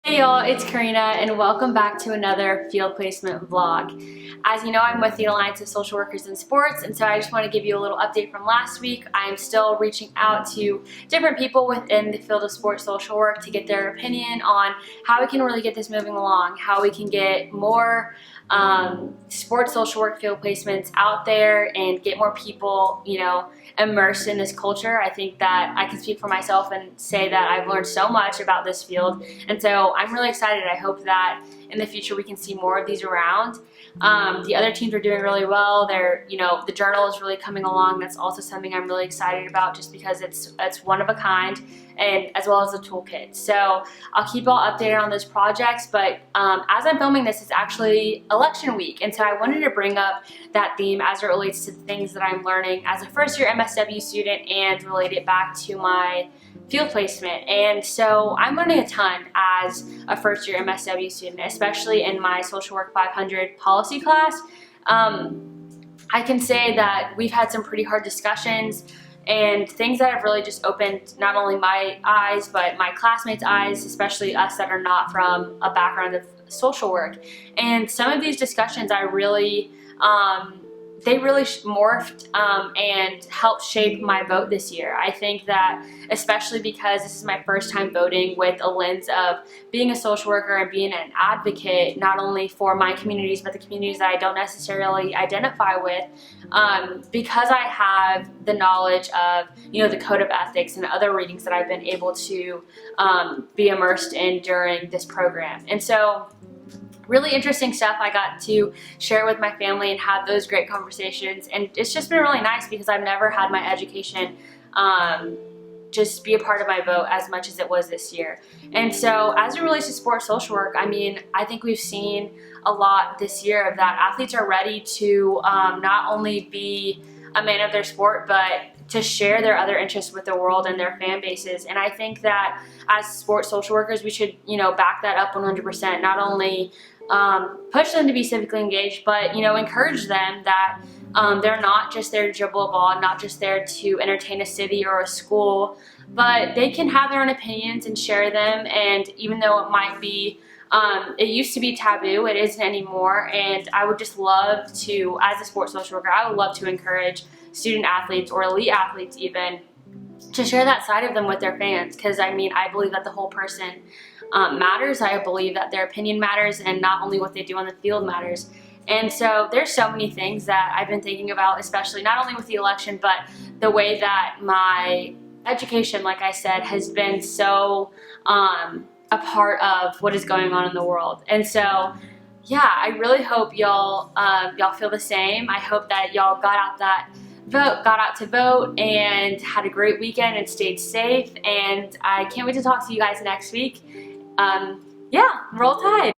Hey y'all, it's Carina and welcome back to another field placement vlog. As you know, I'm with the Alliance of Social Workers in Sports, and so I just want to give you a little update from last week. I'm still reaching out to different people within the field of sports social work to get their opinion on how we can really get this moving along, how we can get more sports social work field placements out there and get more people, immersed in this culture. I think that I can speak for myself and say that I've learned so much about this field, and so I'm really excited. I hope that in the future we can see more of these around. The other teams are doing really well. The journal is really coming along. That's also something I'm really excited about, just because it's one of a kind, and as well as the toolkit. So I'll keep all updated on those projects, but as I'm filming this, it's actually election week, and so I wanted to bring up that theme as it relates to the things that I'm learning as a first-year MSW student and relate it back to my field placement. And so I'm learning a ton as a first-year MSW student, especially in my Social Work 500 policy class. I can say that we've had some pretty hard discussions and things that have really just opened not only my eyes, but my classmates' eyes, especially us that are not from a background of social work. And some of these discussions they really morphed and helped shape my vote this year. I think that, especially because this is my first time voting with a lens of being a social worker and being an advocate, not only for my communities, but the communities that I don't necessarily identify with, because I have the knowledge of, the code of ethics and other readings that I've been able to be immersed in during this program. And so really interesting stuff I got to share with my family and have those great conversations, and it's just been really nice because I've never had my education just be a part of my vote as much as it was this year. And so as it relates to sports social work, I think we've seen a lot this year of that athletes are ready to not only be a man of their sport, but to share their other interests with the world and their fan bases. And I think that as sports social workers, we should, back that up 100%. Not only push them to be civically engaged, but, encourage them that they're not just there to dribble a ball, not just there to entertain a city or a school, but they can have their own opinions and share them. And even though it might be, it used to be taboo, it isn't anymore. And I would just love to, as a sports social worker, I would love to encourage student athletes or elite athletes even to share that side of them with their fans, because I believe that the whole person matters. I believe that their opinion matters, and not only what they do on the field matters. And so there's so many things that I've been thinking about, especially not only with the election, but the way that my education, like I said, has been so a part of what is going on in the world. And so yeah, I really hope y'all feel the same. I hope that y'all got out to vote and had a great weekend and stayed safe. And I can't wait to talk to you guys next week. Yeah, roll Tide.